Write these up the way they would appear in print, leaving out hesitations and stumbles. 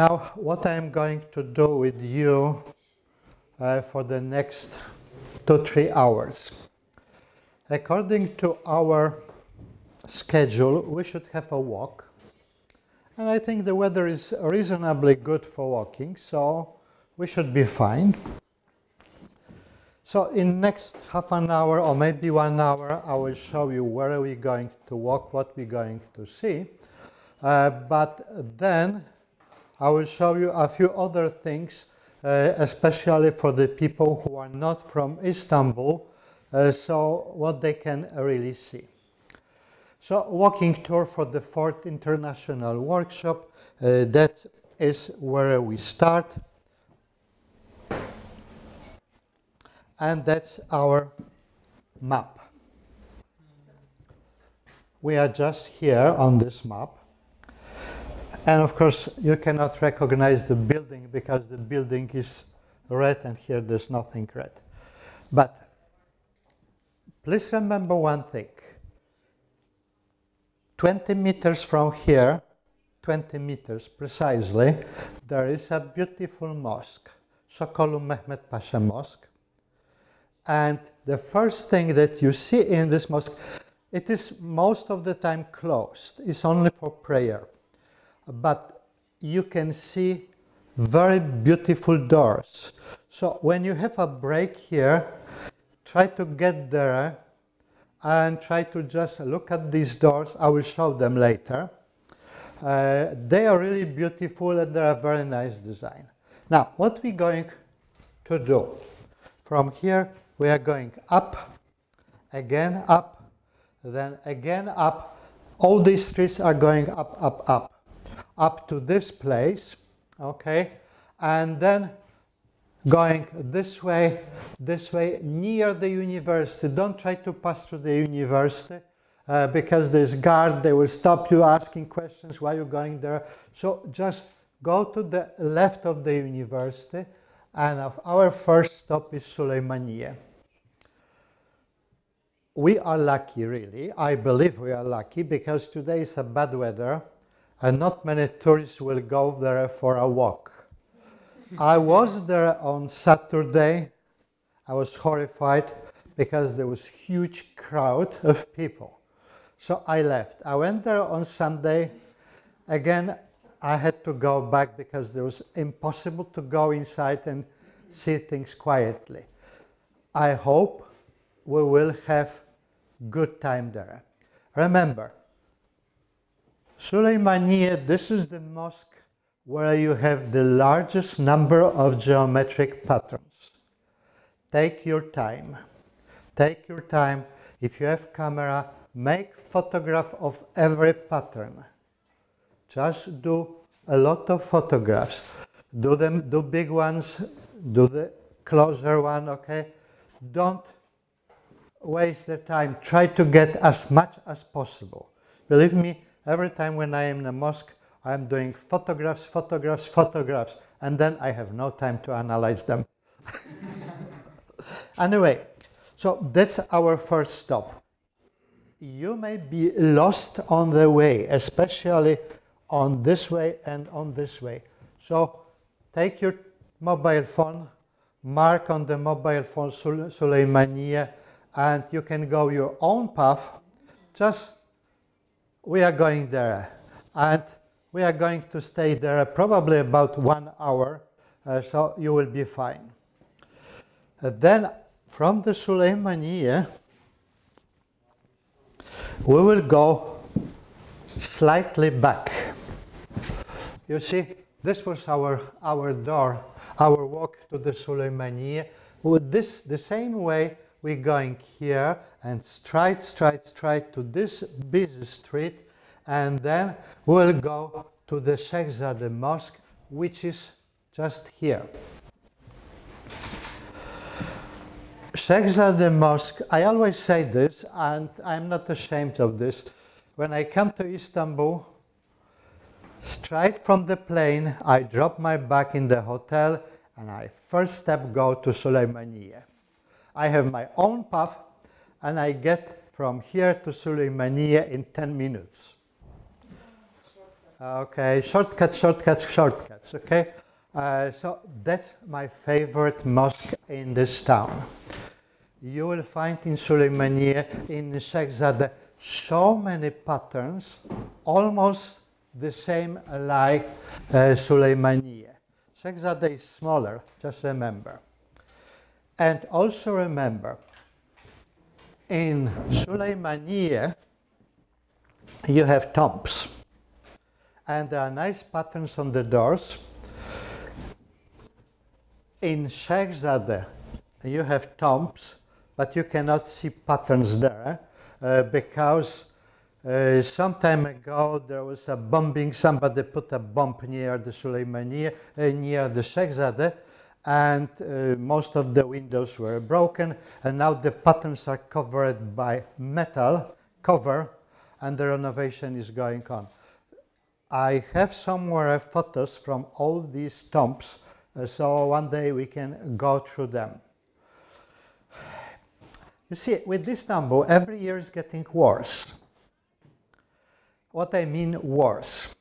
Now, what I'm going to do with you for the next 2-3 hours. According to our schedule, we should have a walk. And I think the weather is reasonably good for walking, so we should be fine. So in next half an hour or maybe 1 hour, I will show you where we're going to walk, what we're going to see. But then I will show you a few other things, especially for the people who are not from Istanbul, so what they can really see. So walking tour for the 4th International Workshop, that is where we start. And that's our map. We are just here on this map. And of course, you cannot recognize the building because the building is red and here there's nothing red. But please remember one thing. 20 meters from here, 20 meters precisely, there is a beautiful mosque, Sokolu Mehmet Pasha Mosque. And the first thing that you see in this mosque, it is most of the time closed. It's only for prayer. But you can see very beautiful doors. So when you have a break here, try to get there and try to just look at these doors. I will show them later. They are really beautiful and they are very nice design. Now, what we're going to do from here, we are going up, again up, then again up. All these streets are going up, up, up to this place, okay? And then going this way, near the university. Don't try to pass through the university because there's guard, they will stop you asking questions, why you're going there. So just go to the left of the university, and our first stop is Süleymaniye. We are lucky, really. I believe we are lucky because today is a bad weather and not many tourists will go there for a walk. I was there on Saturday. I was horrified because there was huge crowd of people. So I left. I went there on Sunday. Again, I had to go back because it was impossible to go inside and see things quietly. I hope we will have good time there. Remember, Süleymaniye, this is the mosque where you have the largest number of geometric patterns. Take your time. Take your time. If you have camera, make photograph of every pattern. Just do a lot of photographs. Do big ones, do the closer one, okay? Don't waste the time. Try to get as much as possible. Believe me, every time when I am in a mosque, I am doing photographs, photographs, photographs, and then I have no time to analyze them. Anyway, so that's our first stop. You may be lost on the way, especially on this way and on this way. So take your mobile phone, mark on the mobile phone Süleymaniye, and you can go your own path. Just, we are going there, and we are going to stay there probably about 1 hour, so you will be fine. Then from the Süleymaniye, we will go slightly back. You see, this was our door, our walk to the Süleymaniye. With this, the same way, we're going here and straight to this busy street, and then we'll go to the Shekhzade Mosque, which is just here. Shekhzade Mosque, I always say this, and I'm not ashamed of this. When I come to Istanbul, straight from the plane, I drop my bag in the hotel, and I first step go to Süleymaniye. I have my own path, and I get from here to Süleymaniye in 10 minutes. Okay, shortcuts, okay? So that's my favorite mosque in this town. You will find in Süleymaniye, in Shekhzadeh, so many patterns, almost the same like Süleymaniye. Shekhzadeh is smaller, just remember. And also remember, in Süleymaniye, you have tombs. And there are nice patterns on the doors. In Shekhzadeh, you have tombs, but you cannot see patterns there because some time ago there was a bombing. Somebody put a bomb near the Süleymaniye, near the Shekhzadeh, and most of the windows were broken. And now the patterns are covered by metal cover, and the renovation is going on. I have somewhere photos from all these tombs, so one day we can go through them. You see, with Istanbul, every year is getting worse. What I mean worse.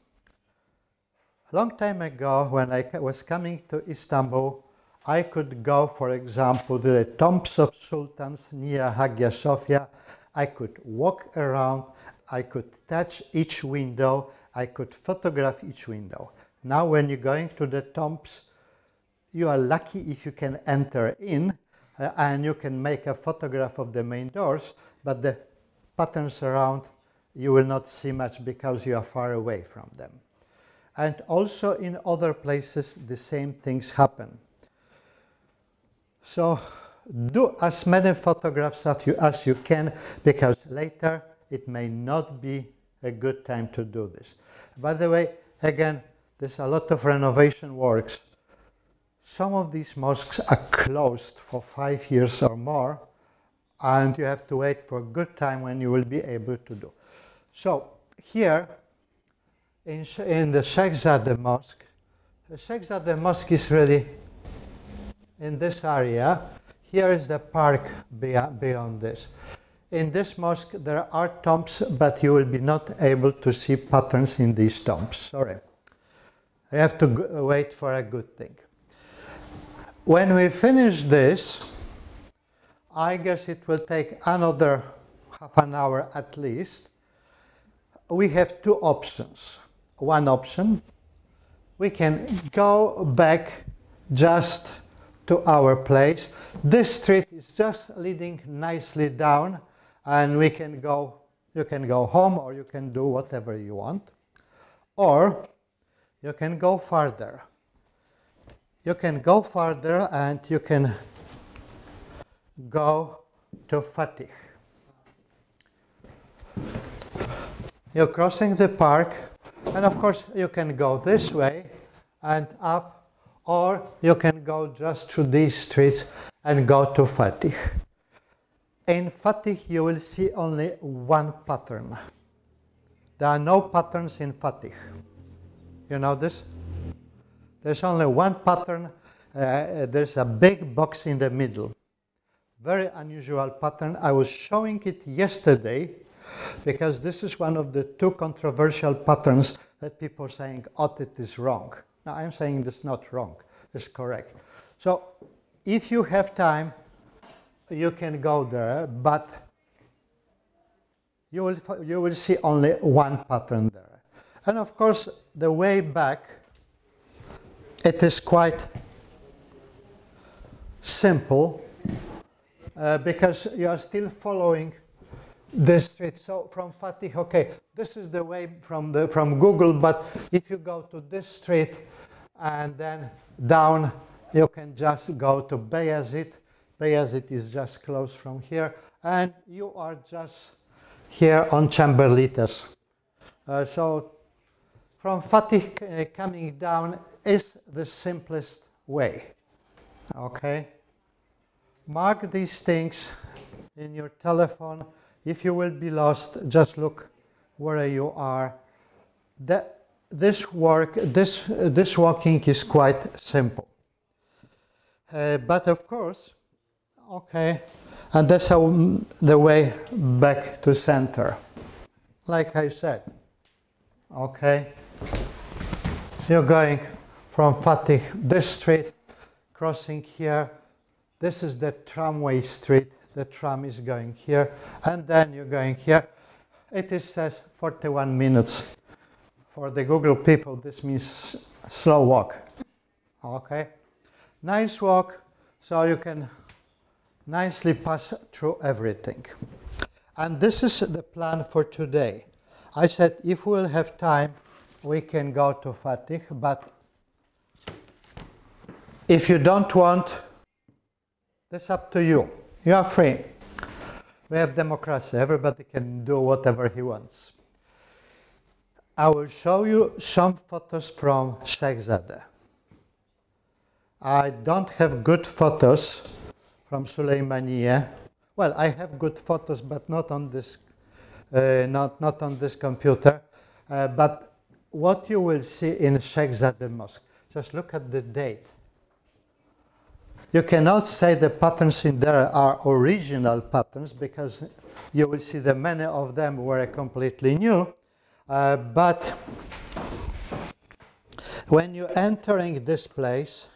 A long time ago, when I was coming to Istanbul, I could go, for example, to the tombs of sultans near Hagia Sophia. I could walk around, I could touch each window, I could photograph each window. Now when you're going to the tombs, you are lucky if you can enter in and you can make a photograph of the main doors, but the patterns around you will not see much because you are far away from them. And also in other places the same things happen. So do as many photographs as you can, because later it may not be a good time to do this. By the way, again, there's a lot of renovation works. Some of these mosques are closed for 5 years or more, and you have to wait for a good time when you will be able to do. So here in the Shekhzadeh Mosque, the Shekhzadeh Mosque is really in this area. Here is the park beyond this. In this mosque there are tombs, but you will be not able to see patterns in these tombs. Sorry. I have to wait for a good thing. When we finish this, I guess it will take another half an hour at least. We have two options. One option, we can go back just to our place. This street is just leading nicely down, and we can go, you can go home or you can do whatever you want. Or you can go farther. You can go farther and you can go to Fatih. You're crossing the park, and of course you can go this way and up, or you can go just through these streets and go to Fatih. In Fatih you will see only one pattern. There are no patterns in Fatih. You know this? There's only one pattern. There's a big box in the middle. Very unusual pattern. I was showing it yesterday because this is one of the two controversial patterns that people are saying, oh, it is wrong. Now I'm saying this is not wrong, it's correct. So if you have time, you can go there, but you will see only one pattern there. And of course, the way back, it is quite simple because you are still following this street. So from Fatih, okay, this is the way from Google, but if you go to this street and then down, you can just go to Beyazıt. Beyazıt is just close from here, and you are just here on Chamberlites. So from Fatih coming down is the simplest way. Okay? Mark these things in your telephone. If you will be lost, just look where you are. This walking is quite simple. But of course, okay, and that's how the way back to center. Like I said, okay. you're going from Fatih, this street, crossing here. This is the tramway street. The tram is going here, and then you're going here. It says 41 minutes. For the Google people, this means slow walk. Okay, nice walk, so you can nicely pass through everything. And this is the plan for today. I said if we'll have time, we can go to Fatih, but if you don't want, that's up to you. You are free. We have democracy. Everybody can do whatever he wants. I will show you some photos from Sheikhzade. I don't have good photos from Süleymaniye. Well, I have good photos, but not on this, not on this computer. But what you will see in Sheikhzade Mosque, just look at the date. You cannot say the patterns in there are original patterns because you will see that many of them were completely new. But when you're entering this place,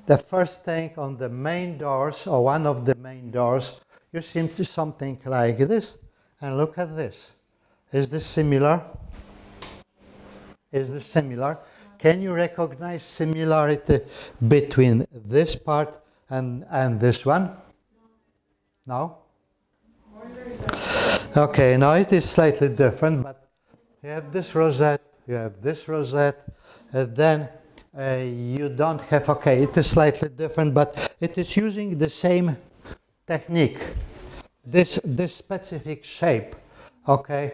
the first thing on the main doors, or one of the main doors, you see something like this. And look at this. Is this similar? Is this similar? Can you recognize similarity between this part and this one? No? Okay, now it is slightly different, but you have this rosette, you have this rosette, then you don't have, okay, it is slightly different, but it is using the same technique, this specific shape, okay,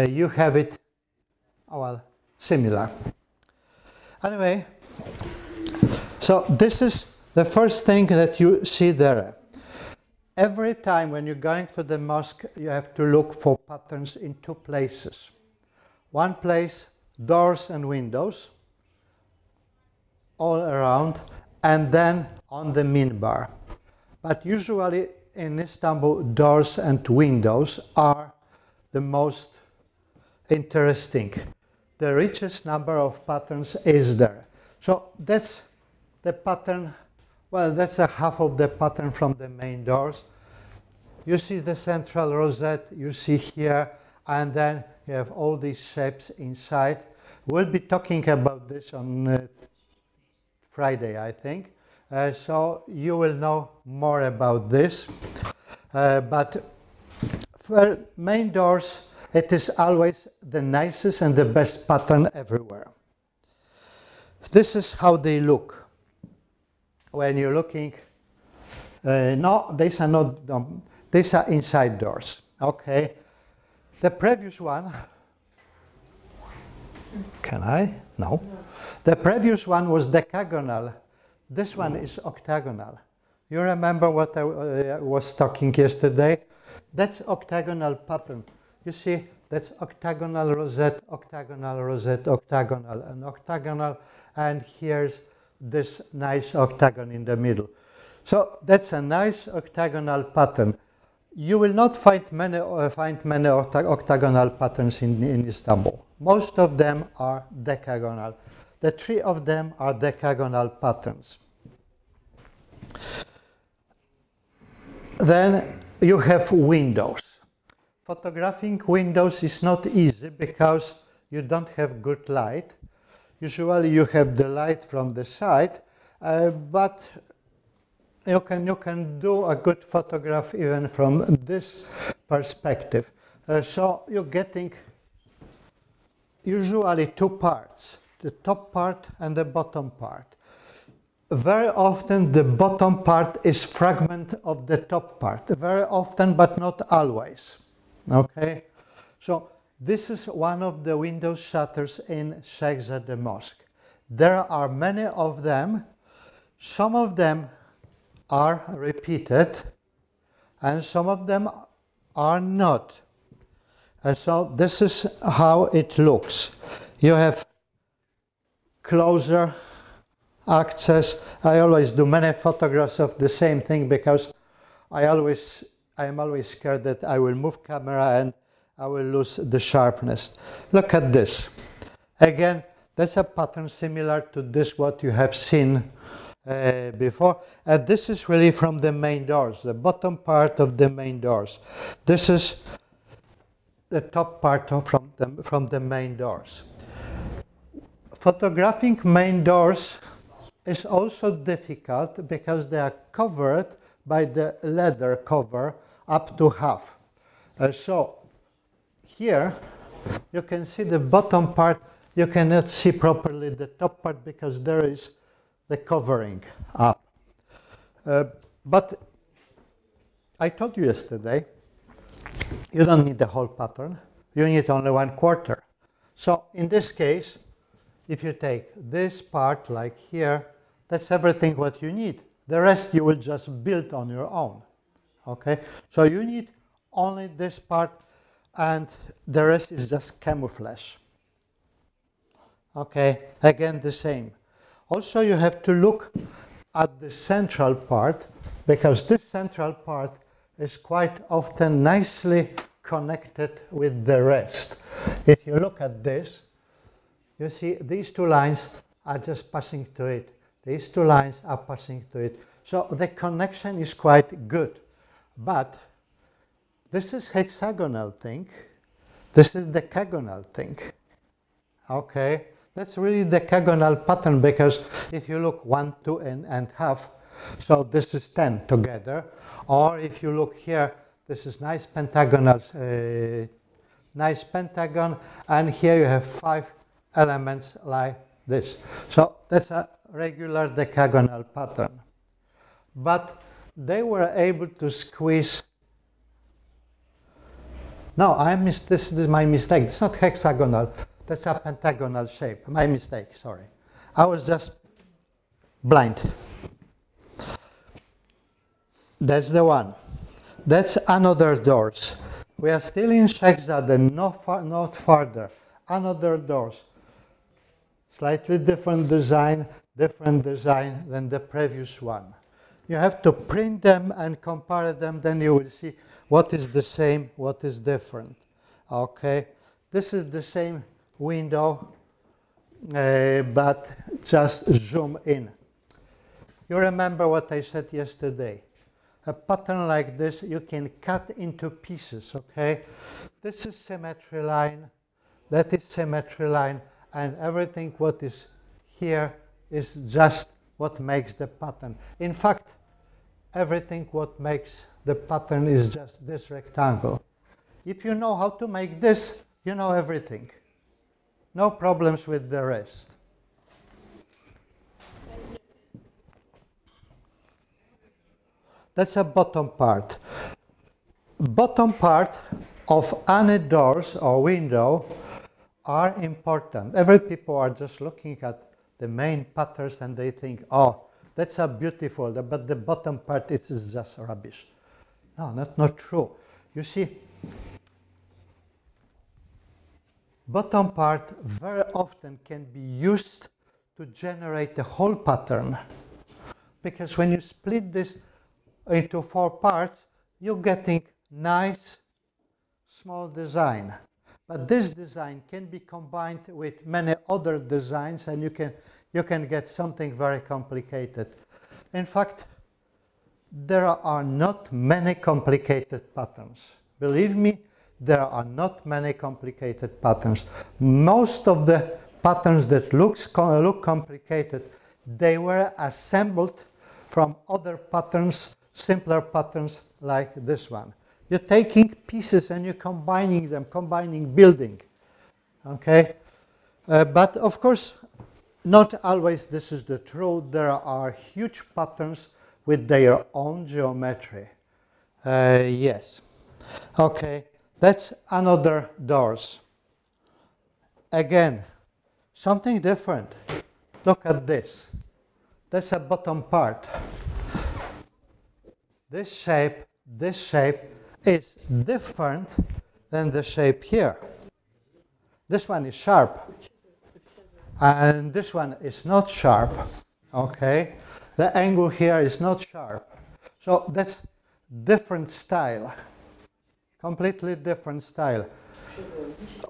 you have it, well, similar. Anyway, so this is the first thing that you see there. Every time when you're going to the mosque, you have to look for patterns in two places. One place, doors and windows, all around, and then on the minbar. But usually in Istanbul, doors and windows are the most interesting. The richest number of patterns is there. So that's the pattern, well, that's a half of the pattern from the main doors. You see the central rosette, you see here, and then you have all these shapes inside. We'll be talking about this on Friday, I think. So you will know more about this. But for main doors, it is always the nicest and the best pattern everywhere. This is how they look. When you're looking, no, these are not, these are inside doors, okay? The previous one, can I? No. The previous one was decagonal. This one is octagonal. You remember what I was talking yesterday? That's octagonal pattern. You see, that's octagonal rosette, octagonal rosette, octagonal, and octagonal, and here's this nice octagon in the middle. So that's a nice octagonal pattern. You will not find many octagonal patterns in Istanbul. Most of them are decagonal. The three of them are decagonal patterns. Then you have windows. Photographing windows is not easy because you don't have good light. Usually you have the light from the side, but you can do a good photograph even from this perspective. So you're getting usually two parts, the top part and the bottom part. Very often the bottom part is fragment of the top part, very often but not always. Okay, so this is one of the window shutters in Sheikhzade Mosque. There are many of them. Some of them are repeated and some of them are not. And so this is how it looks. You have closer access. I always do many photographs of the same thing because I am always scared that I will move camera and I will lose the sharpness. Look at this. Again, That's a pattern similar to this, what you have seen before. And this is really from the main doors, the bottom part of the main doors. This is the top part from the main doors. Photographing main doors is also difficult because they are covered by the leather cover up to half. So here you can see the bottom part. You cannot see properly the top part because there is the covering up. But I told you yesterday, you don't need the whole pattern. You need only 1/4. So in this case, if you take this part like here, that's everything what you need. The rest you will just build on your own. Okay? So you need only this part, and the rest is just camouflage. Okay? Again, the same. Also, you have to look at the central part, because this central part is quite often nicely connected with the rest. If you look at this, you see these two lines are just passing to it. These two lines are passing to it. So the connection is quite good. But this is hexagonal thing. This is decagonal thing. Okay? That's really the decagonal pattern, because if you look 1, 2, and half, so this is 10 together. Or if you look here, this is nice pentagonal, nice pentagon, and here you have 5 elements like this. So that's a regular decagonal pattern. But they were able to squeeze. No, this is my mistake. It's not hexagonal. That's a pentagonal shape. My mistake, sorry. I was just blind. That's the one. That's another doors. We are still in Sheikzade, not farther. Another doors. Slightly different design than the previous one. You have to print them and compare them, then you will see what is the same, what is different. Okay, this is the same window, but just zoom in. You remember what I said yesterday. A pattern like this you can cut into pieces, okay? This is symmetry line, that is symmetry line, and everything what is here is just what makes the pattern. In fact, everything what makes the pattern is just this rectangle. If you know how to make this, you know everything. No problems with the rest. That's a bottom part. Bottom part of any doors or window are important. Every people are just looking at the main patterns and they think, oh, that's a beautiful, but the bottom part is just rubbish. No, not true. You see, bottom part very often can be used to generate the whole pattern. Because when you split this into 4 parts, you're getting nice small design. But this design can be combined with many other designs, and you can get something very complicated. In fact, there are not many complicated patterns. Believe me, there are not many complicated patterns. Most of the patterns that look complicated, they were assembled from other patterns, simpler patterns like this one. You're taking pieces and you're combining them, building. Okay? But of course, not always this is the truth. There are huge patterns with their own geometry. Yes. Okay, that's another doors. Again, something different. Look at this. That's a bottom part. This shape is different than the shape here. This one is sharp, and this one is not sharp, okay? The angle here is not sharp. So that's different style, completely different style.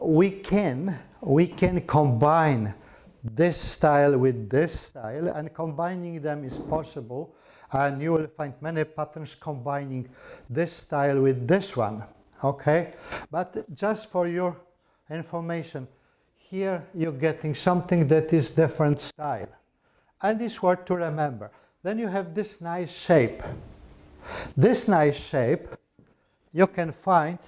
We can combine this style with this style, and combining them is possible, and you will find many patterns combining this style with this one, okay? But just for your information, here you're getting something that is different style, and it's worth to remember. Then you have this nice shape. This nice shape you can find,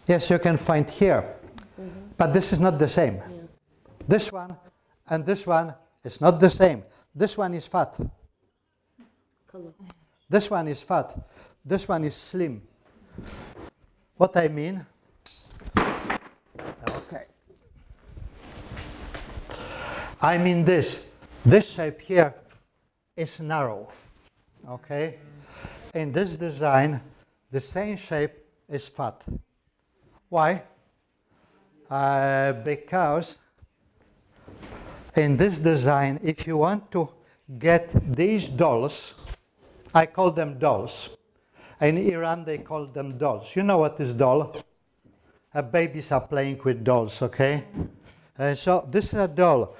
yes, you can find here, but this is not the same. Yeah. This one and this one is not the same. This one is fat. Color. This one is fat. This one is slim. What I mean, okay. I mean this shape here is narrow, okay? In this design, the same shape is fat. Why? Because in this design, if you want to get these dolls, I call them dolls. In Iran, they call them dolls. You know what is doll? Babies are playing with dolls, okay? So this is a doll.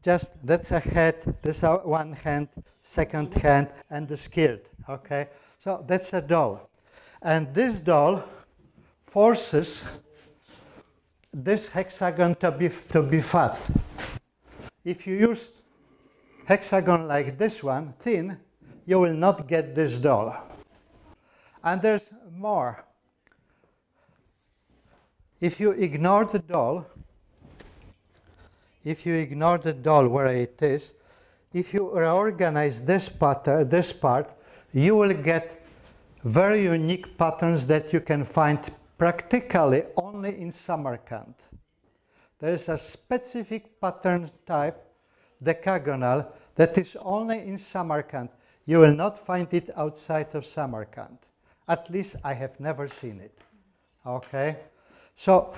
Just, that's a head, this is one hand, second hand, and the skirt, okay? So that's a doll. And this doll forces this hexagon to be fat. If you use hexagon like this one, thin, you will not get this doll. And there's more. If you ignore the doll, where it is, if you reorganize this part, you will get very unique patterns that you can find practically only in Samarkand. There is a specific pattern type, decagonal, that is only in Samarkand. You will not find it outside of Samarkand. At least I have never seen it. Okay? So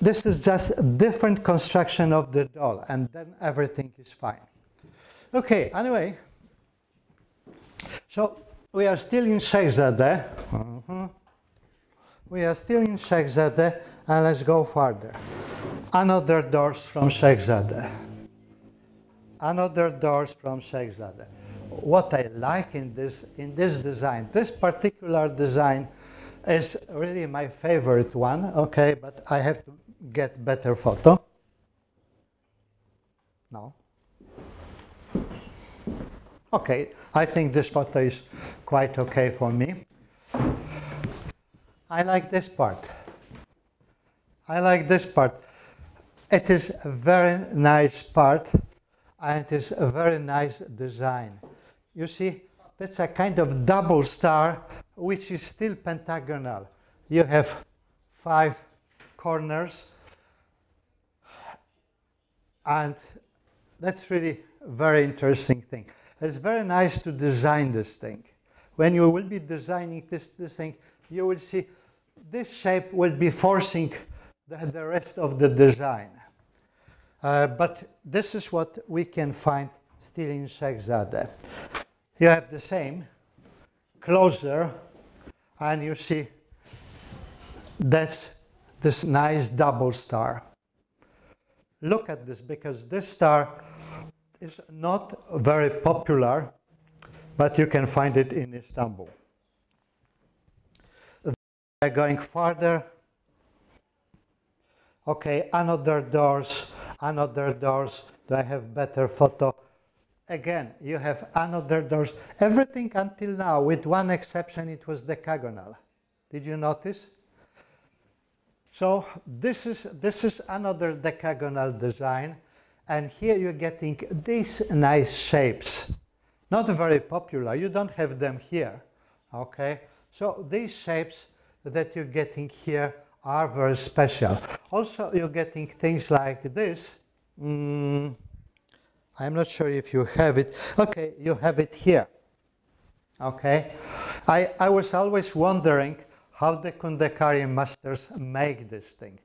this is just a different construction of the doll, and then everything is fine. Okay, anyway, so we are still in Sheikhzadeh. We are still in Sheikhzadeh, and let's go further. Another doors from Sheikhzadeh. Another doors from Sheikhzadeh. What I like in this design, this particular design is really my favorite one, okay, but I have to get better photo. No. Okay, I think this photo is quite okay for me. I like this part. I like this part. It is a very nice part, and it is a very nice design. You see, that's a kind of double star, which is still pentagonal. You have 5 corners, and that's really a very interesting thing. It's very nice to design this thing. When you will be designing this thing, you will see this shape will be forcing the rest of the design. But this is what we can find still in Sheikhzadeh. You have the same, closer, and you see that's this nice double star. Look at this, because this star is not very popular, but you can find it in Istanbul. Going further, okay, another doors. Do I have better photo? Again, you have another doors. Everything until now, with one exception, it was decagonal. Did you notice? So this is another decagonal design, and here you're getting these nice shapes. Not very popular. You don't have them here. Okay, so these shapes that you're getting here are very special. Also, you're getting things like this. I'm not sure if you have it. Okay, you have it here. Okay, I was always wondering how the Kundekari masters make this thing.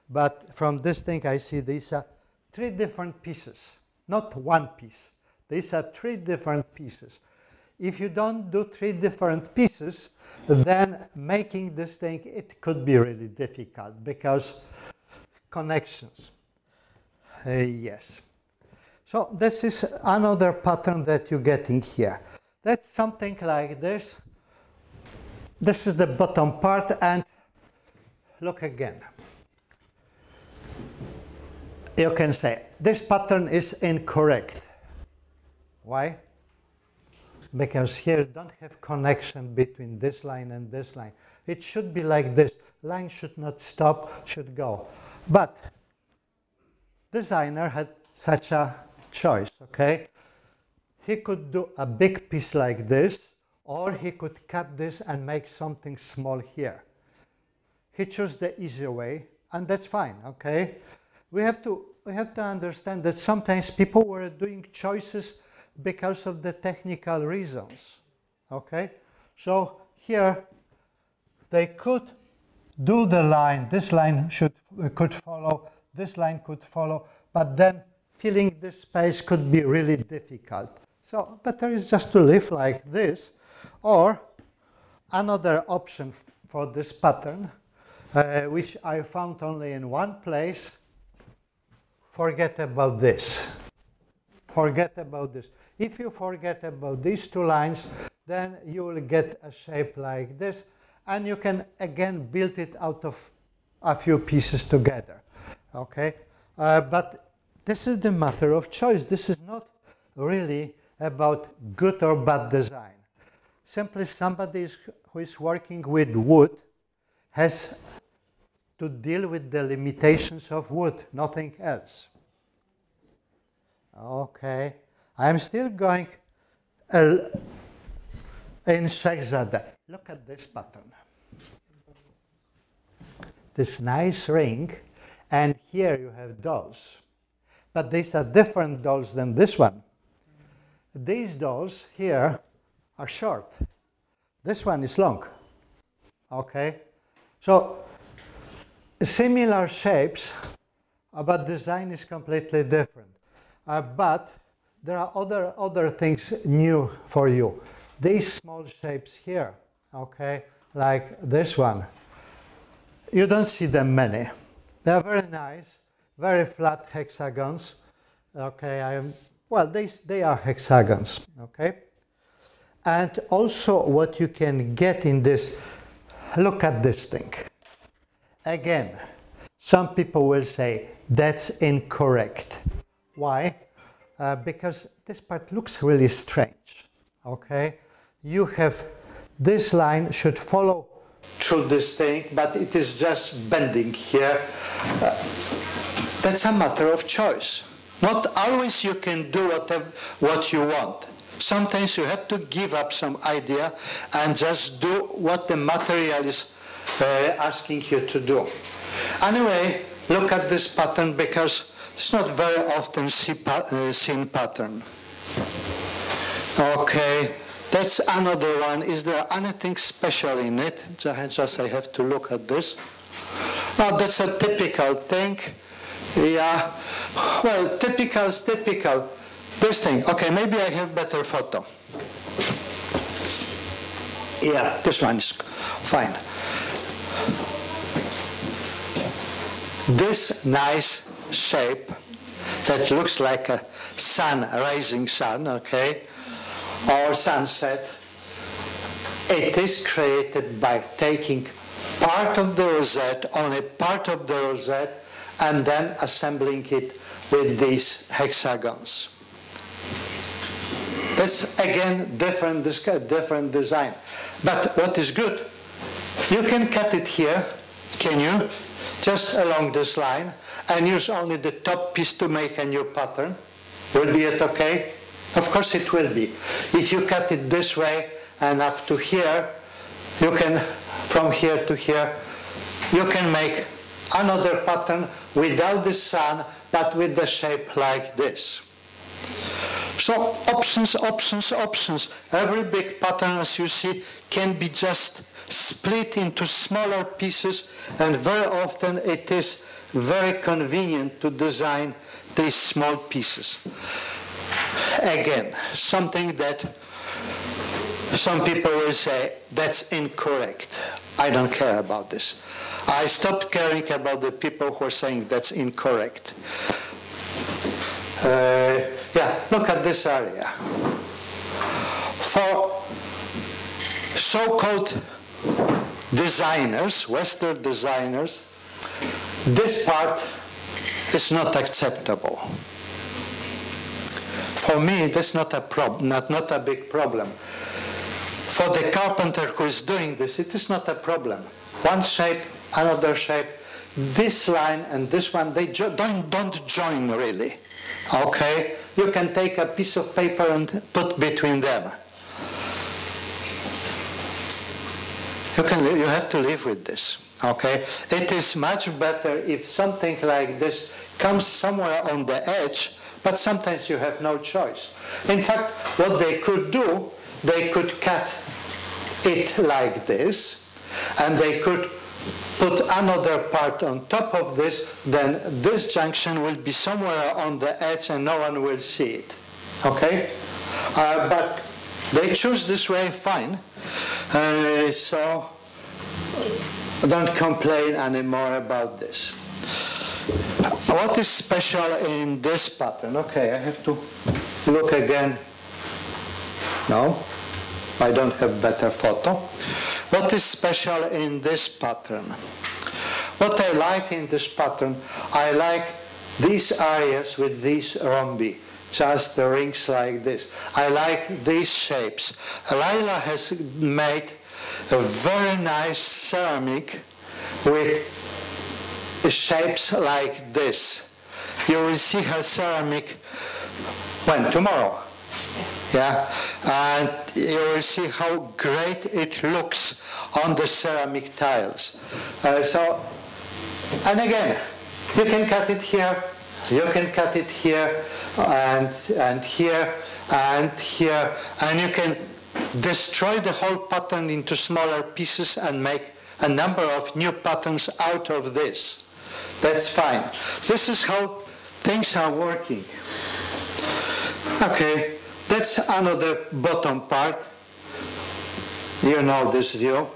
But from this thing, I see these are 3 different pieces, not one piece. These are 3 different pieces. If you don't do 3 different pieces, then making this thing, it could be really difficult because connections. Yes. So this is another pattern that you're getting here. That's something like this. This is the bottom part, and look again. You can say this pattern is incorrect. Why? Because here you don't have connection between this line and this line. It should be like this. Line should not stop, should go. But designer had such a choice, okay? He could do a big piece like this, or he could cut this and make something small here. He chose the easier way, and that's fine, okay? We have to understand that sometimes people were doing choices because of the technical reasons, okay? So here they could do the line, this line could follow, this line could follow, but then filling this space could be really difficult. So better is just to leave like this, or another option for this pattern, which I found only in one place. Forget about this. Forget about this. If you forget about these two lines, then you will get a shape like this, and you can again build it out of a few pieces together. Okay? But this is the matter of choice. This is not really about good or bad design. Simply somebody who is working with wood has to deal with the limitations of wood, nothing else. Okay, I'm still going in Shekhzada. Look at this pattern. This nice ring, and here you have dolls. But these are different dolls than this one. These dolls here are short. This one is long. Okay, so similar shapes, but design is completely different. But there are other things new for you. These small shapes here, okay, like this one. You don't see them many. They are very nice, very flat hexagons. Okay, well, they are hexagons, okay? And also what you can get in this, look at this thing. Again, some people will say that's incorrect. Why? Because this part looks really strange, okay? You have, this line should follow through this thing, but it is just bending here. That's a matter of choice. Not always you can do what you want. Sometimes you have to give up some idea and just do what the material is asking you to do. Anyway, look at this pattern, because it's not very often seen pattern. Okay, that's another one. Is there anything special in it? Just I have to look at this. Oh, that's a typical thing. Yeah, well, typical is typical. This thing, okay, maybe I have better photo. Yeah, this one is fine. This nice shape that looks like a sun, a rising sun, okay, or sunset, it is created by taking part of the rosette, only part of the rosette, and then assembling it with these hexagons. That's again different design. But what is good, you can cut it here, can you? Just along this line, and use only the top piece to make a new pattern. Will be it okay? Of course it will be. If you cut it this way and up to here, you can, from here to here, you can make another pattern without the sun, but with the shape like this. So options, options, options. Every big pattern, as you see, can be just split into smaller pieces, and very often it is very convenient to design these small pieces. Again, something that some people will say, that's incorrect. I don't care about this. I stopped caring about the people who are saying that's incorrect. Yeah, look at this area. For so-called designers, Western designers, this part is not acceptable. For me, that's not a problem, not a big problem. For the carpenter who is doing this, it is not a problem. One shape, another shape, this line and this one, they don't join really. Okay? You can take a piece of paper and put between them. You have to live with this. Okay? It is much better if something like this comes somewhere on the edge, but sometimes you have no choice. In fact, what they could do, they could cut it like this, and they could put another part on top of this, then this junction will be somewhere on the edge and no one will see it. Okay? But they choose this way, fine. So don't complain anymore about this. What is special in this pattern? Okay, I have to look again. No, I don't have better photo. What is special in this pattern? What I like in this pattern, I like these areas with these rhombi, just the rings like this. I like these shapes. Laila has made a very nice ceramic with shapes like this. You will see her ceramic when? Tomorrow. Yeah, and you will see how great it looks on the ceramic tiles. And again, you can cut it here, you can cut it here, and here, and here, and you can destroy the whole pattern into smaller pieces and make a number of new patterns out of this. That's fine. This is how things are working. Okay, that's another bottom part. You know this view.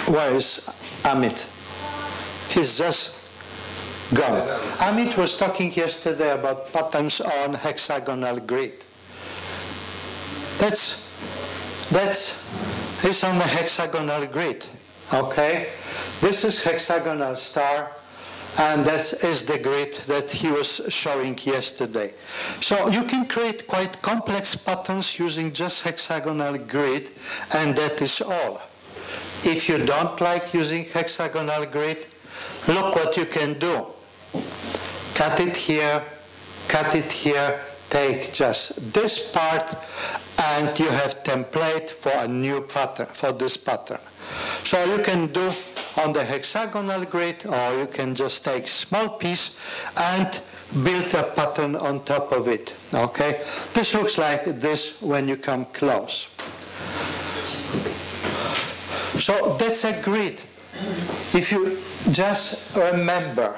Where is Amit? He's just gone. Amit was talking yesterday about patterns on hexagonal grid. It's on the hexagonal grid. Okay? This is hexagonal star, and that is the grid that he was showing yesterday. So you can create quite complex patterns using just hexagonal grid, and that is all. If you don't like using hexagonal grid, look what you can do. Cut it here, take just this part, and you have template for a new pattern, for this pattern. So you can do on the hexagonal grid, or you can just take small piece and build a pattern on top of it. Okay? This looks like this when you come close. So that's a grid. If you just remember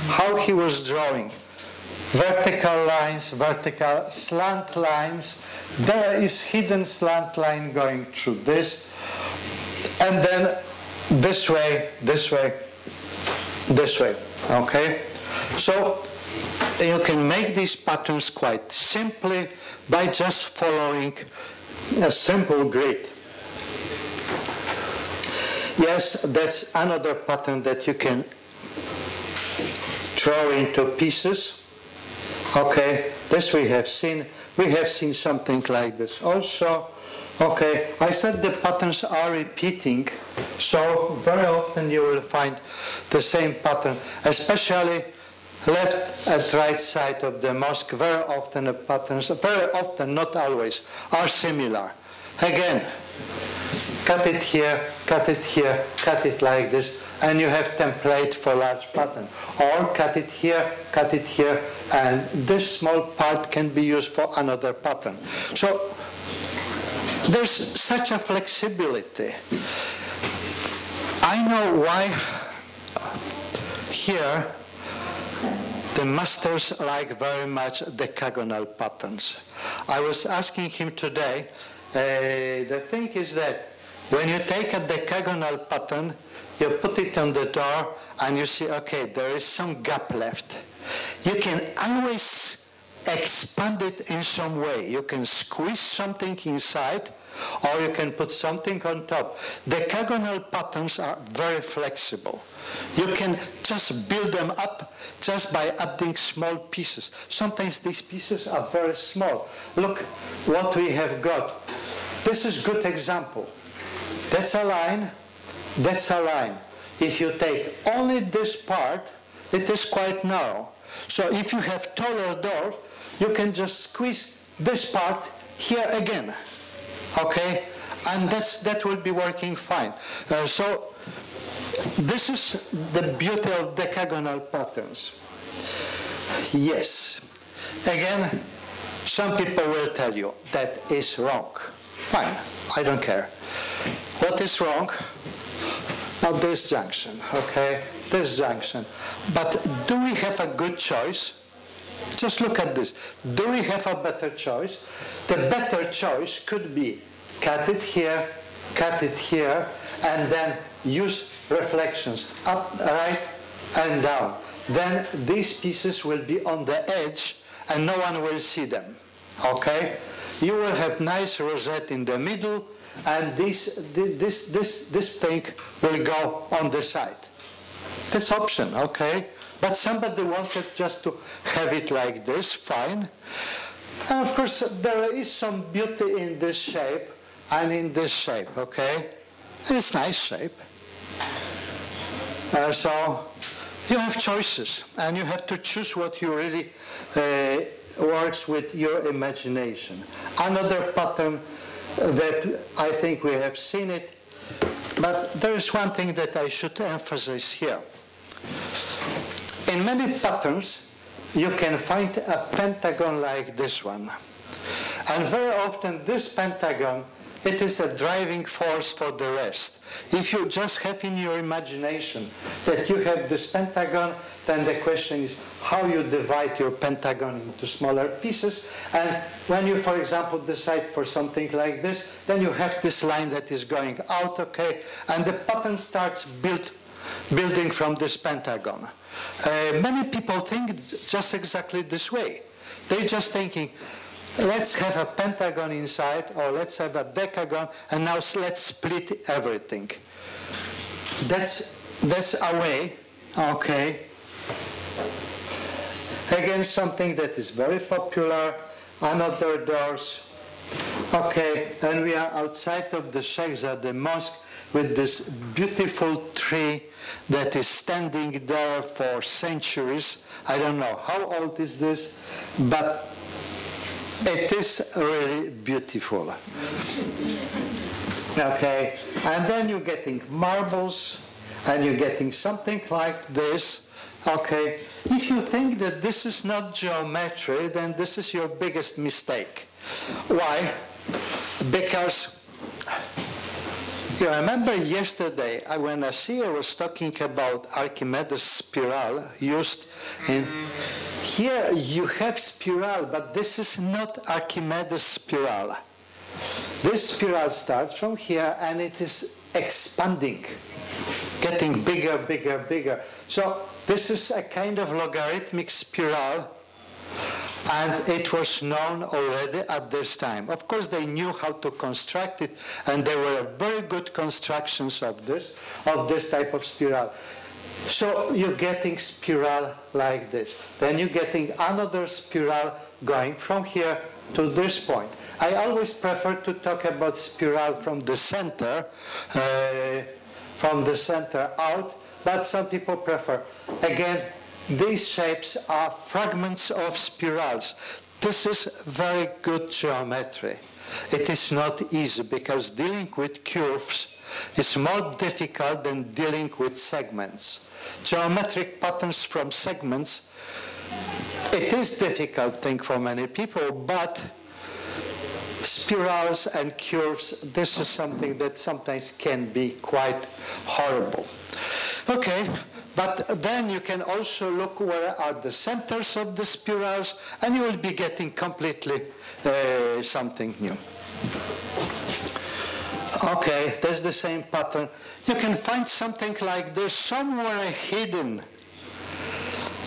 how he was drawing, vertical lines, vertical slant lines, there is hidden slant line going through this, and then this way, this way, this way, okay? So you can make these patterns quite simply by just following a simple grid. Yes, that's another pattern that you can throw into pieces. Okay, this we have seen. We have seen something like this also. Okay, I said the patterns are repeating, so very often you will find the same pattern, especially left and right side of the mosque. Very often the patterns, very often, not always, are similar. Again, cut it here, cut it like this, and you have template for large pattern. Or cut it here, and this small part can be used for another pattern. So there's such a flexibility. I know why here the masters like very much decagonal patterns. I was asking him today, the thing is that when you take a decagonal pattern, you put it on the door, and you see, okay, there is some gap left. You can always expand it in some way. You can squeeze something inside, or you can put something on top. Decagonal patterns are very flexible. You can just build them up just by adding small pieces. Sometimes these pieces are very small. Look what we have got. This is a good example. That's a line, that's a line. If you take only this part, it is quite narrow. So if you have taller doors, you can just squeeze this part here again, okay? And that will be working fine. So this is the beauty of decagonal patterns. Yes. Again, some people will tell you that is wrong. Fine, I don't care. What is wrong? Now this junction, okay? This junction. But do we have a good choice? Just look at this. Do we have a better choice? The better choice could be cut it here, and then use reflections up, right, and down. Then these pieces will be on the edge, and no one will see them, okay? You will have nice rosette in the middle, and this thing will go on the side. That's option, okay? But somebody wanted just to have it like this, fine. And of course, there is some beauty in this shape and in this shape, okay? It's nice shape. So you have choices, and you have to choose what you really works with your imagination. Another pattern that I think we have seen it, but there is one thing that I should emphasize here. In many patterns, you can find a pentagon like this one. And very often this pentagon, it is a driving force for the rest. If you just have in your imagination that you have this pentagon, then the question is how you divide your pentagon into smaller pieces. And when you, for example, decide for something like this, then you have this line that is going out, okay, and the pattern starts building from this pentagon. Many people think just exactly this way. They're just thinking, let's have a pentagon inside, or let's have a decagon, and now let's split everything. That's a way, okay. Again, something that is very popular, another doors. Okay, and we are outside of the Sheikh the mosque with this beautiful tree that is standing there for centuries. I don't know how old is this, but it is really beautiful. Okay, and then you're getting marbles, and you're getting something like this. Okay, if you think that this is not geometry, then this is your biggest mistake. Why? Because you remember yesterday when Asiya was talking about Archimedes' spiral used in... Here you have spiral, but this is not Archimedes' spiral. This spiral starts from here and it is expanding, getting bigger, bigger, bigger. So this is a kind of logarithmic spiral, and it was known already at this time. Of course, they knew how to construct it, and there were very good constructions of this type of spiral. So you're getting spiral like this. Then you're getting another spiral going from here to this point. I always prefer to talk about spiral from the center out, but some people prefer. Again, these shapes are fragments of spirals. This is very good geometry. It is not easy because dealing with curves is more difficult than dealing with segments. Geometric patterns from segments, it is a difficult thing for many people, but spirals and curves, this is something that sometimes can be quite horrible. Okay, but then you can also look where are the centers of the spirals, and you will be getting completely something new. Okay, that's the same pattern. You can find something like this somewhere hidden.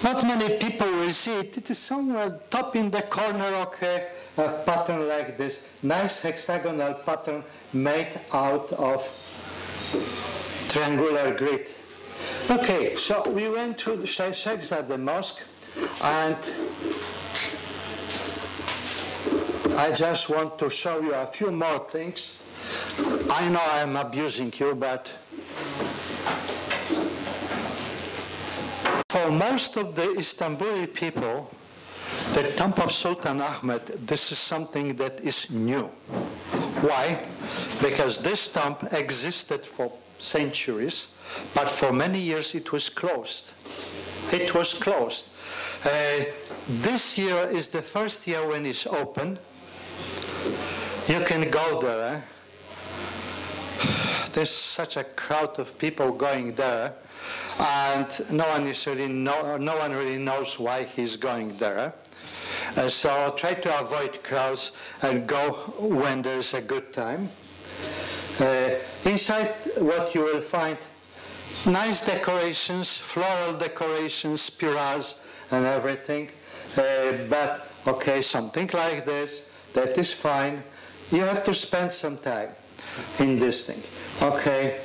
Not many people will see it. It is somewhere top in the corner, okay, a pattern like this. Nice hexagonal pattern made out of triangular grid. Okay, so we went to the Sheikh the mosque, and I just want to show you a few more things. I know I'm abusing you, but for most of the Istanbuli people, the tomb of Sultan Ahmed, this is something that is new. Why? Because this tomb existed for centuries, but for many years it was closed. It was closed. This year is the first year when it's open. You can go there. There's such a crowd of people going there, and no one really knows why he's going there. So try to avoid crowds and go when there's a good time. Inside, what you will find, nice decorations, floral decorations, spirals and everything. But okay, something like this, that is fine. You have to spend some time in this thing. Okay,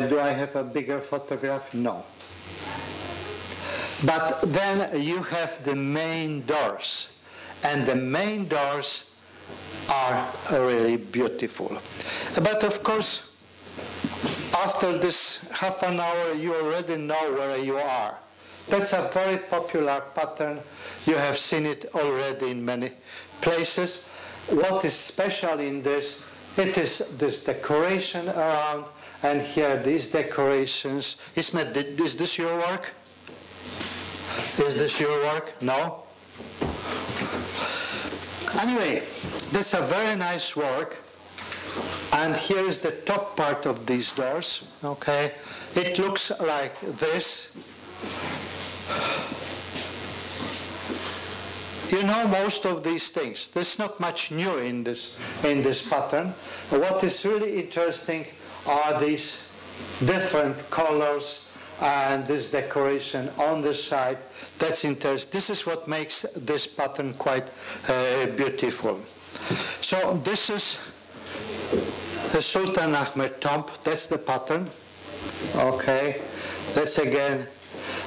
do I have a bigger photograph? No. But then you have the main doors, and the main doors are really beautiful. But of course, after this half an hour, you already know where you are. That's a very popular pattern. You have seen it already in many places. What is special in this, it is this decoration around, and here these decorations. Ismet, is this your work? Is this your work? No? Anyway, that's a very nice work. And here is the top part of these doors. Okay, it looks like this. You know most of these things. There's not much new in this pattern. What is really interesting are these different colors and this decoration on the side. That's interesting. This is what makes this pattern quite beautiful. So this is the Sultan Ahmed tomb. That's the pattern. Okay, that's again.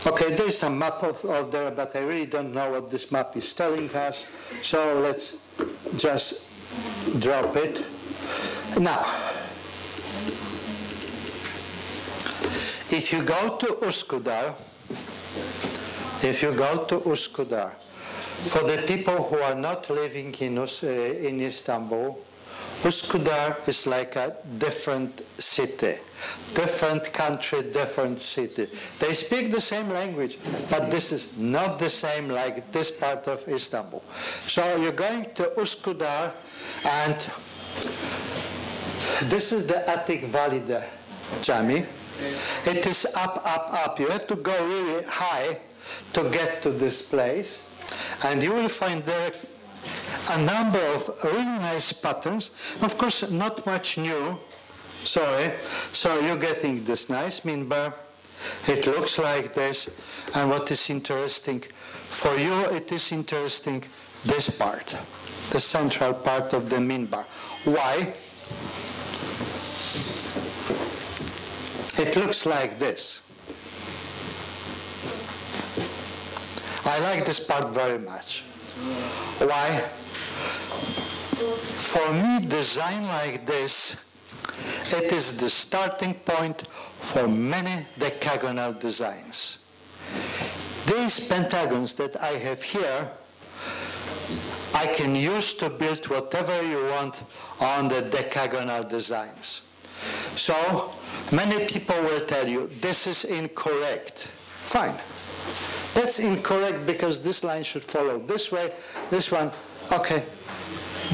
Okay, there's a map of there, but I really don't know what this map is telling us. So let's just drop it. Now, if you go to Üsküdar, for the people who are not living in Istanbul, Üsküdar is like a different city, different country, different city. They speak the same language, but this is not the same like this part of Istanbul. So you're going to Üsküdar, and this is the Atik Valide Cami. It is up, up, up. You have to go really high to get to this place, and you will find there a number of really nice patterns. Of course, not much new. Sorry. So you're getting this nice minbar. It looks like this. And what is interesting for you, it is interesting this part, the central part of the minbar. Why? It looks like this. I like this part very much. Why? For me, design like this, it is the starting point for many decagonal designs. These pentagons that I have here, I can use to build whatever you want on the decagonal designs. So, many people will tell you, this is incorrect. Fine. That's incorrect because this line should follow this way, this one, okay.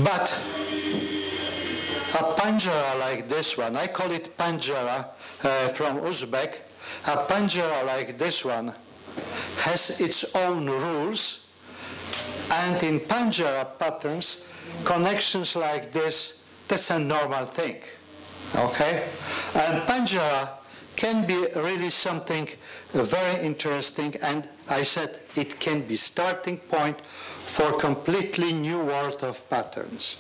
But a panjara like this one, I call it panjara from Uzbek, a panjara like this one has its own rules, and in panjara patterns, connections like this, that's a normal thing. Okay? And Panjara can be really something very interesting, and I said it can be starting point for completely new world of patterns.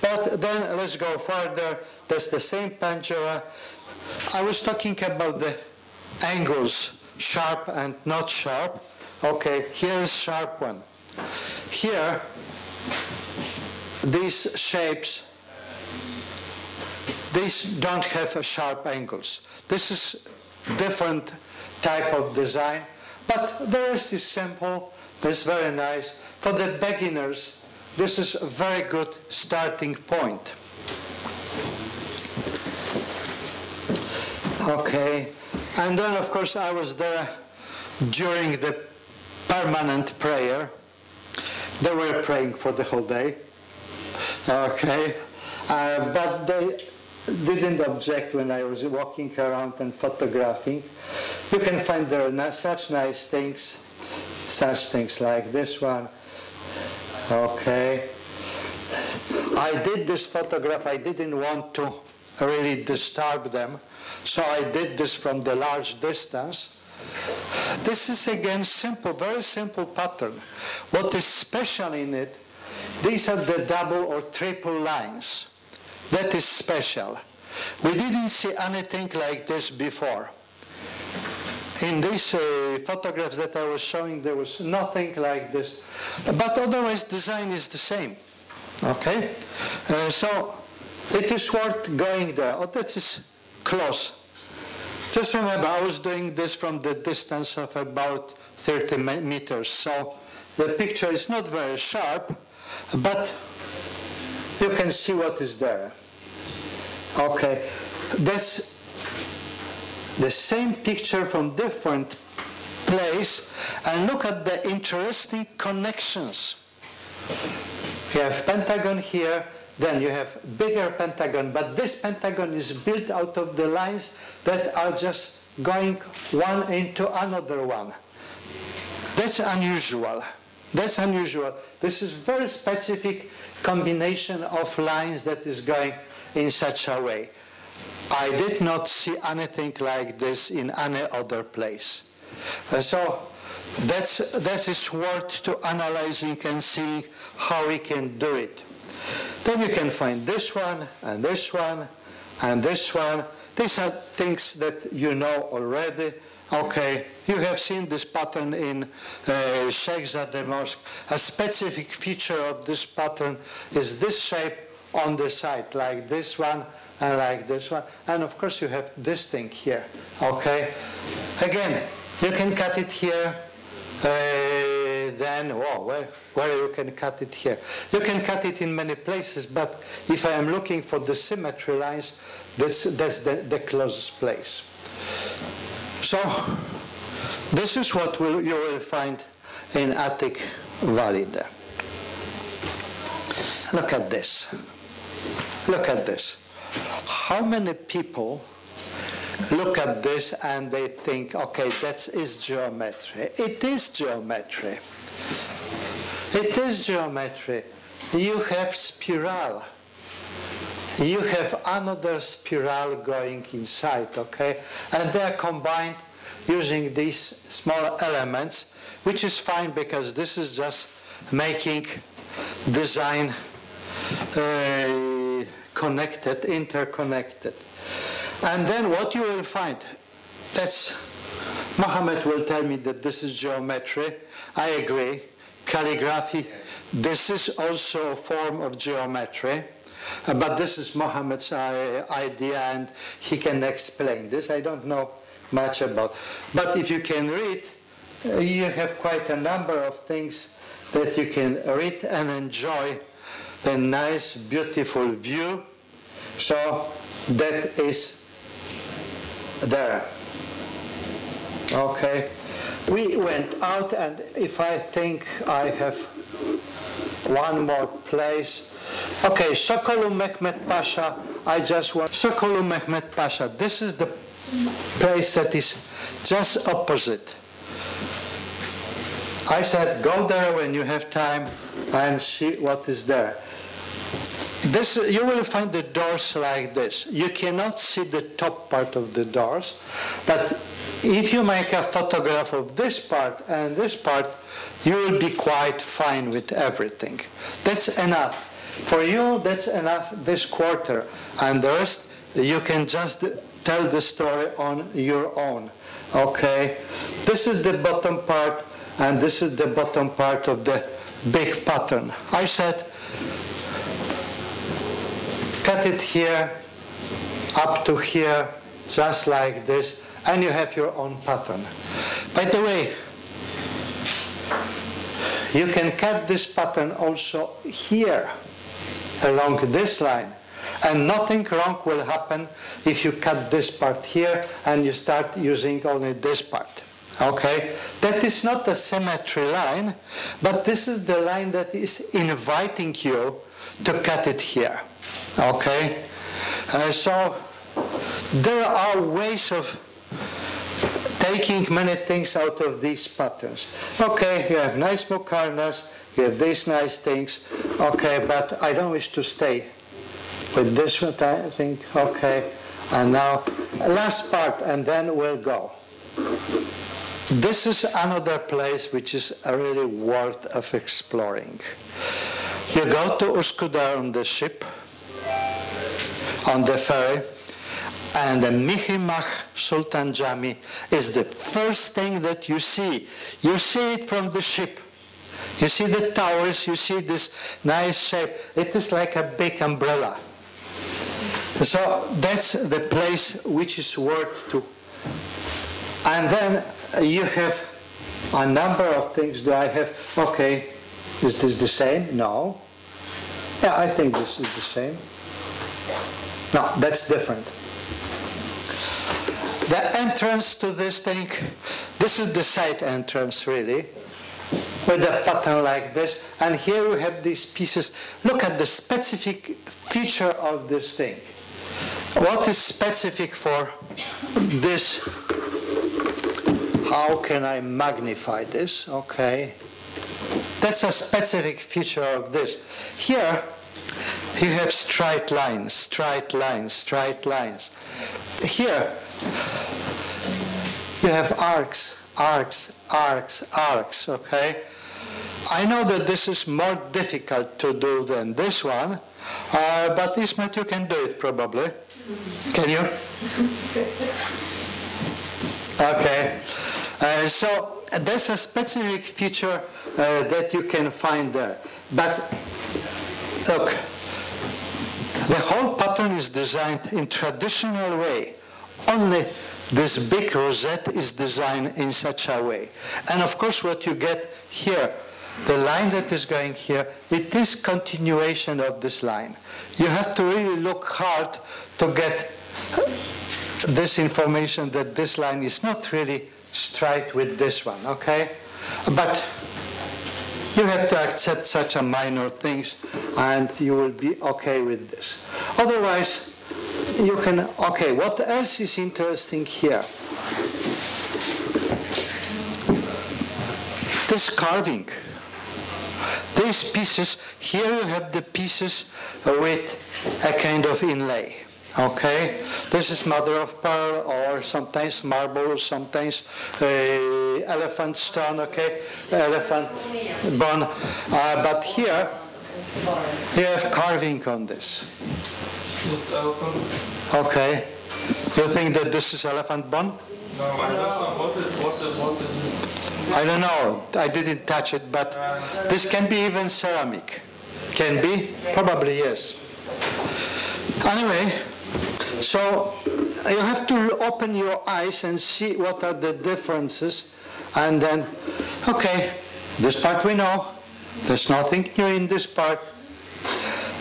But then let's go further. That's the same Panjara. I was talking about the angles, sharp and not sharp. Okay, here is sharp one. Here, these shapes, these don't have sharp angles. This is different type of design, but the rest is simple. It's very nice. For the beginners, this is a very good starting point. Okay, and then of course I was there during the permanent prayer. They were praying for the whole day. Okay, but they didn't object when I was walking around and photographing. You can find there such nice things, such things like this one. Okay, I did this photograph. I didn't want to really disturb them, so I did this from the large distance. This is again simple, very simple pattern. What is special in it, these are the double or triple lines. That is special. We didn't see anything like this before. In these photographs that I was showing, there was nothing like this. But otherwise, design is the same. Okay? So it is worth going there. Oh, that is close. Just remember, I was doing this from the distance of about 30 meters. So the picture is not very sharp, but you can see what is there. Okay, that's the same picture from different place, and look at the interesting connections. You have pentagon here, then you have bigger pentagon, but this pentagon is built out of the lines that are just going one into another one. That's unusual. That's unusual. This is very specific combination of lines that is going in such a way. I did not see anything like this in any other place. So that is worth to analyzing and seeing how we can do it. Then you can find this one and this one and this one. These are things that you know already. Okay, you have seen this pattern in Sheikh Zayed Mosque. A specific feature of this pattern is this shape on the side, like this one and like this one. And of course you have this thing here, okay? Again, you can cut it here, then, where you can cut it here? You can cut it in many places, but if I am looking for the symmetry lines, that's the closest place. So, this is what you will find in Attic Valley there. Look at this. Look at this. How many people look at this and they think, okay, that is geometry. It is geometry. It is geometry. You have spiral. You have another spiral going inside, okay? And they are combined using these small elements, which is fine because this is just making design connected, interconnected. And then what you will find, Mohammed will tell me that this is geometry. I agree. Calligraphy, this is also a form of geometry. But this is Mohammed's idea, and he can explain this. I don't know much about. But if you can read, you have quite a number of things that you can read and enjoy a nice, beautiful view. So that is there. Okay. We went out, and if I think I have one more place. Okay, Sokollu Mehmet Pasha, Sokollu Mehmet Pasha, this is the place that is just opposite. I said, go there when you have time and see what is there. This, you will find the doors like this. You cannot see the top part of the doors, but if you make a photograph of this part and this part, you will be quite fine with everything. That's enough. For you, that's enough, this quarter. And the rest, you can just tell the story on your own. Okay? This is the bottom part, and this is the bottom part of the big pattern. I said, cut it here, up to here, just like this, and you have your own pattern. By the way, you can cut this pattern also here, along this line, and nothing wrong will happen if you cut this part here and you start using only this part. Okay? That is not a symmetry line, but this is the line that is inviting you to cut it here. Okay? So there are ways of taking many things out of these patterns. Okay, you have nice muqarnas, you have these nice things. Okay, but I don't wish to stay with this one, I think. Okay, and now last part, and then we'll go. This is another place which is really worth of exploring. You go to Üsküdar on the ship, on the ferry, and the Mihrimah Sultan Jami is the first thing that you see. You see it from the ship. You see the towers, you see this nice shape. It is like a big umbrella. So that's the place which is worth to. And then you have a number of things. Do I have, okay, is this the same? No. Yeah, I think this is the same. No, that's different. The entrance to this thing, this is the side entrance really, with a pattern like this. And here we have these pieces. Look at the specific feature of this thing. What is specific for this? How can I magnify this? Okay. That's a specific feature of this. Here, you have straight lines, straight lines, straight lines. Here, you have arcs, arcs, arcs, arcs, okay? I know that this is more difficult to do than this one, but Ismet, you can do it probably. Can you? Okay. So there's a specific feature that you can find there. But look, the whole pattern is designed in traditional way. Only this big rosette is designed in such a way. And of course what you get here, the line that is going here, it is continuation of this line. You have to really look hard to get this information that this line is not really straight with this one, okay? But you have to accept such a minor things and you will be okay with this. Otherwise, you can, okay, what else is interesting here? This carving. These pieces, here you have the pieces with a kind of inlay. Okay, this is mother of pearl, or sometimes marble, sometimes elephant stone. Okay, elephant bone. But here you have carving on this. This elephant. Okay, you think that this is elephant bone? No, I don't know. What is it? I don't know. I didn't touch it, but this can be even ceramic. Can be? Probably yes. Anyway. So you have to open your eyes and see what are the differences, and then, okay, this part we know, there's nothing new in this part.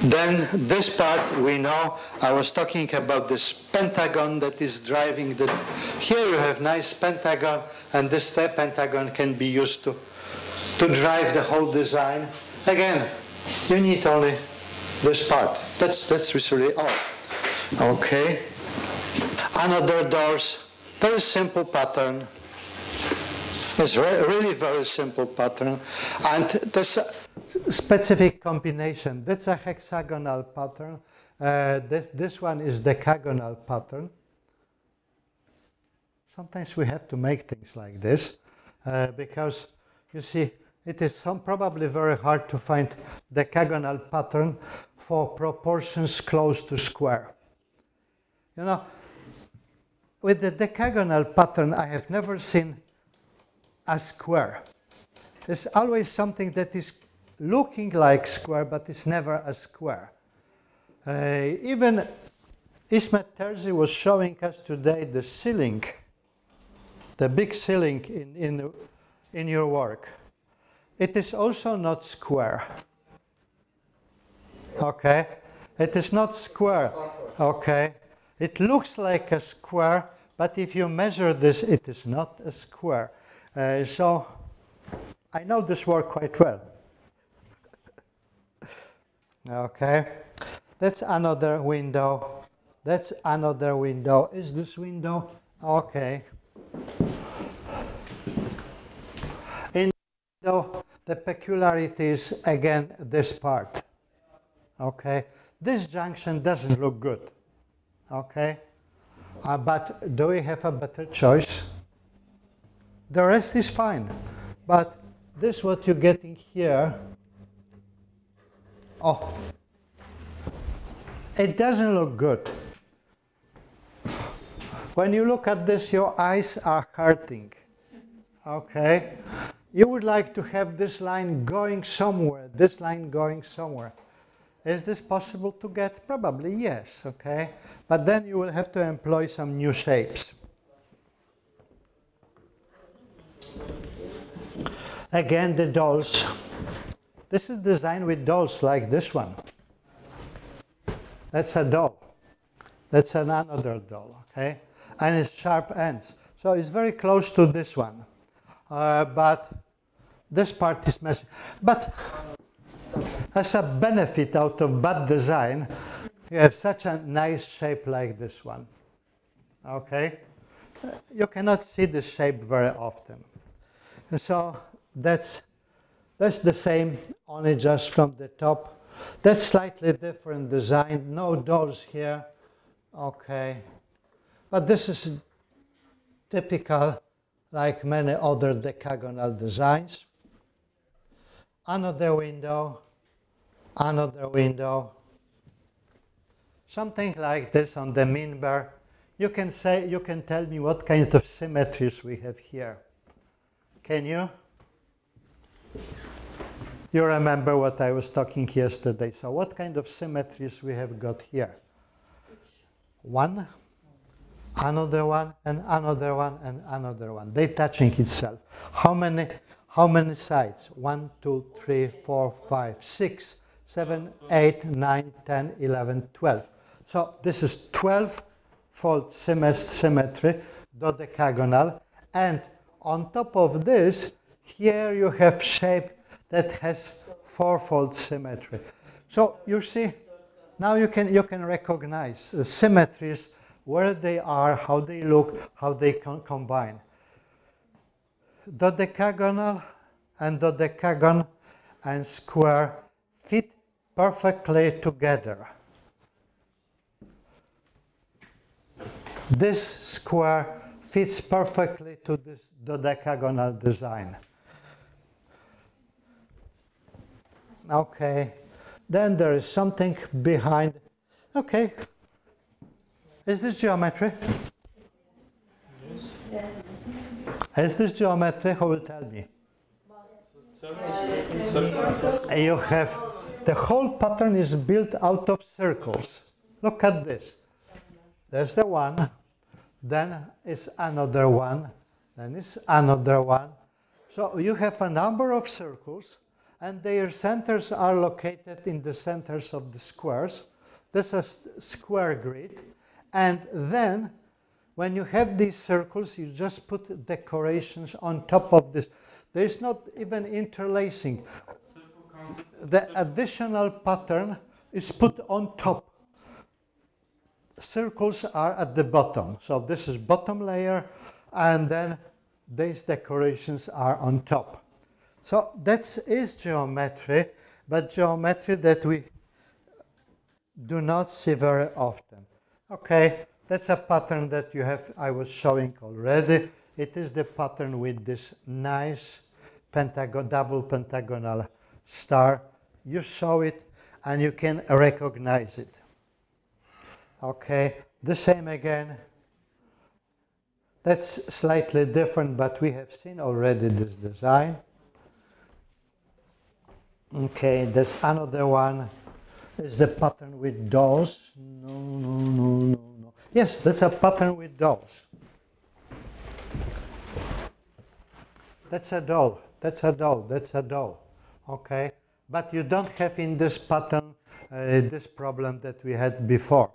Then this part we know, I was talking about this pentagon that is driving the, here you have nice pentagon, and this pentagon can be used to drive the whole design. Again, you need only this part. That's really all. Okay, another doors, very simple pattern. It's really very simple pattern, and this. specific combination. That's a hexagonal pattern. This one is decagonal pattern. Sometimes we have to make things like this because, you see, it is probably very hard to find decagonal pattern for proportions close to square. You know, with the decagonal pattern, I have never seen a square. There's always something that is looking like square, but it's never a square. Even Ismet Terzi was showing us today the ceiling, the big ceiling in your work. It is also not square. Okay? It is not square. Okay? It looks like a square, but if you measure this, it is not a square. So I know this work quite well. Okay? That's another window. That's another window. Is this window? Okay. In the window, the peculiarity is, again, this part. Okay? This junction doesn't look good. Okay? But do we have a better choice? The rest is fine. But this what you're getting here, oh, it doesn't look good. When you look at this, your eyes are hurting. Okay? You would like to have this line going somewhere, this line going somewhere. Is this possible to get? Probably yes, okay? But then you will have to employ some new shapes. Again, the dolls. This is designed with dolls like this one. That's a doll. That's another doll, okay? And it's sharp ends. So it's very close to this one. But this part is messy. But as a benefit out of bad design, you have such a nice shape like this one. Okay? You cannot see this shape very often. And so that's the same, only just from the top. That's slightly different design. No dolls here. Okay. But this is typical, like many other decagonal designs. Another window. Another window. Something like this on the minbar. You can tell me what kind of symmetries we have here. Can you? You remember what I was talking yesterday. So what kind of symmetries we have got here? One, another one, and another one, and another one. They touching itself. How many sides? 1, 2, 3, 4, 5, 6, 7, 8, 9, 10, 11, 12. So this is 12-fold symmetry, dodecagonal. And on top of this, here you have shape that has 4-fold symmetry. So you see, now you can recognize the symmetries, where they are, how they look, how they combine. Dodecagonal and dodecagon and square fit perfectly together. This square fits perfectly to this dodecagonal design. Okay, then there is something behind. Okay, is this geometry? Yes. Is this geometry? Who will tell me? You have, the whole pattern is built out of circles. Look at this. There's the one, then is another one, then is another one. So you have a number of circles, and their centers are located in the centers of the squares. This is a square grid. And then, when you have these circles, you just put decorations on top of this. There is not even interlacing. The additional pattern is put on top. Circles are at the bottom. So this is bottom layer, and then these decorations are on top. So that is geometry, but geometry that we do not see very often. Okay, that's a pattern that you have, I was showing already. It is the pattern with this nice double pentagonal star. You show it and you can recognize it. Okay, the same again. That's slightly different, but we have seen already this design. Okay, there's another one. Is the pattern with dolls? No. Yes, that's a pattern with dolls. That's a doll. Okay, but you don't have in this pattern this problem that we had before.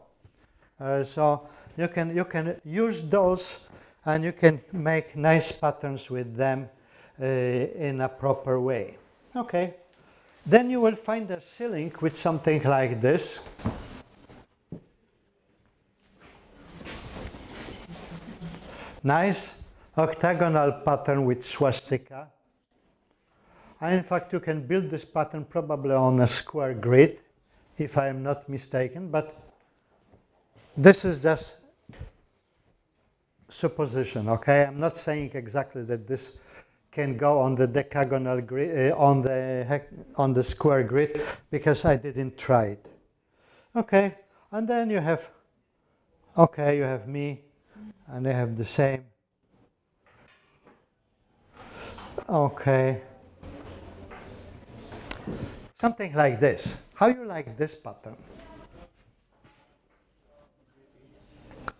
So you can use dolls and you can make nice patterns with them in a proper way. Okay. Then you will find a ceiling with something like this. Nice octagonal pattern with swastika. And in fact, you can build this pattern probably on a square grid, if I am not mistaken, but this is just supposition, okay? I'm not saying exactly that this can go on the decagonal grid, on the square grid, because I didn't try it. Okay, and then you have, okay, you have me, and I have the same. Okay, something like this. How you like this pattern?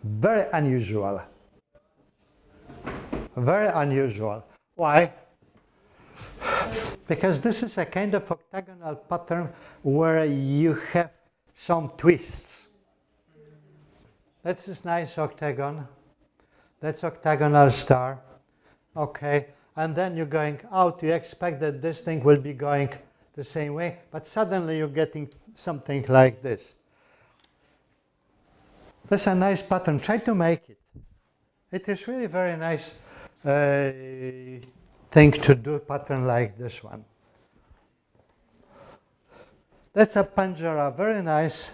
Very unusual. Very unusual. Why? Because this is a kind of octagonal pattern where you have some twists. That's this nice octagon. That's octagonal star. Okay. And then you're going out. You expect that this thing will be going the same way, but suddenly you're getting something like this. That's a nice pattern. Try to make it. It is really very nice thing to do, a pattern like this one. That's a panjara, very nice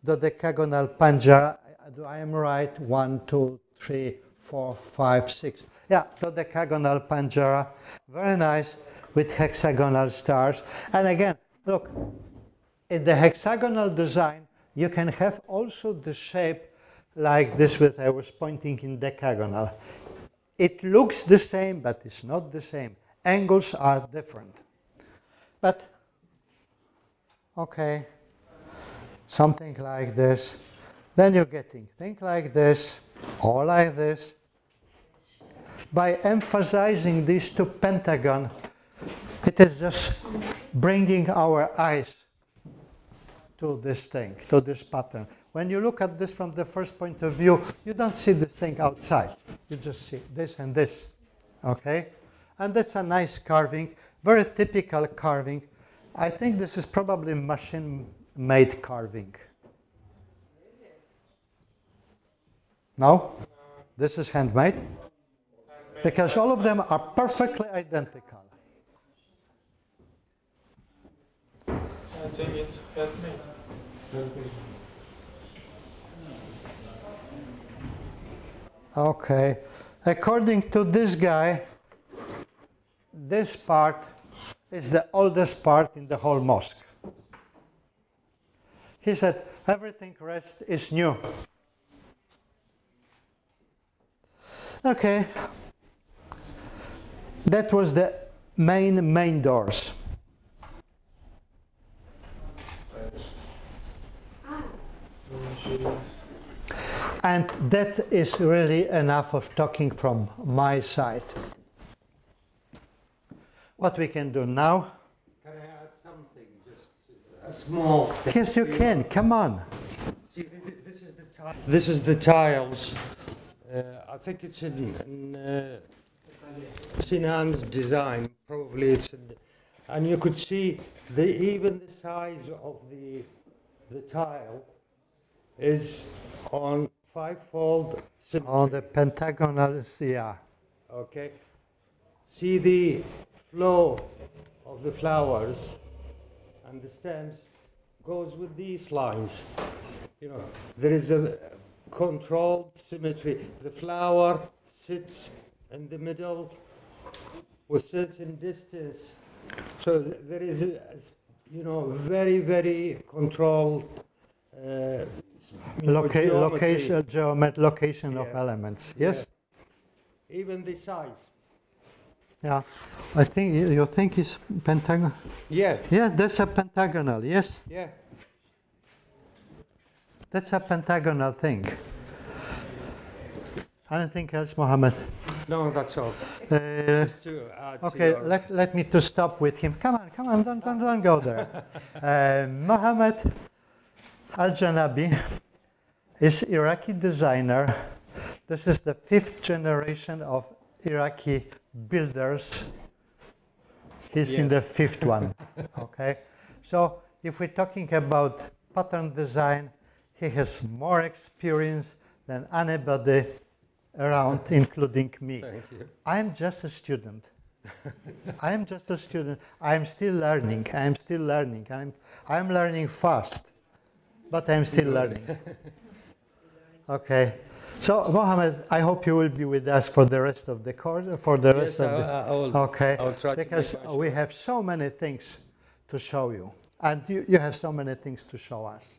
dodecagonal panjara. I am right? 1, 2, 3, 4, 5, 6. Yeah, dodecagonal panjara, very nice with hexagonal stars. And again, look, in the hexagonal design, you can have also the shape like this that I was pointing in decagonal. It looks the same, but it's not the same. Angles are different. But, okay, something like this. Then you're getting things like this, or like this. By emphasizing these two pentagons, it is just bringing our eyes to this thing, to this pattern. When you look at this from the first point of view, you don't see this thing outside. You just see this and this, okay? And that's a nice carving, very typical carving. I think this is probably machine-made carving. No? This is handmade? Because all of them are perfectly identical. I think it's handmade. Okay. According to this guy, this part is the oldest part in the whole mosque. He said everything rest is new. Okay. That was the main doors. And that is really enough of talking from my side. What we can do now? Can I add something? Just a small thing. Yes, you can. Come on. See, this is the tiles. I think it's in Sinan's design. Probably it's in, and you could see even the size of the tile is on five-fold symmetry. On the pentagonal, yeah. Okay. See the flow of the flowers and the stems goes with these lines. You know, there is a controlled symmetry. The flower sits in the middle with certain distance. So there is a, you know, very, very controlled location of elements. Yes? Yeah. Even the size. Yeah. I think you think it's pentagonal. Yeah. Yeah, that's a pentagonal, yes? Yeah. That's a pentagonal thing. Anything else, Mohammed? No, that's all. Just to add Okay, to your let me to stop with him. Come on, don't go there. Mohammed Al-Janabi is Iraqi designer. This is the 5th generation of Iraqi builders. He's in the 5th one. Okay, so if we're talking about pattern design, he has more experience than anybody around, including me. Thank you. I'm just a student. I'm just a student. I'm still learning. I'm learning fast, but I'm still learning. Okay. So, Mohammed, I hope you will be with us for the rest of the course, for the rest of the... I will, okay. I'll try because to we have so many things to show you, and you have so many things to show us.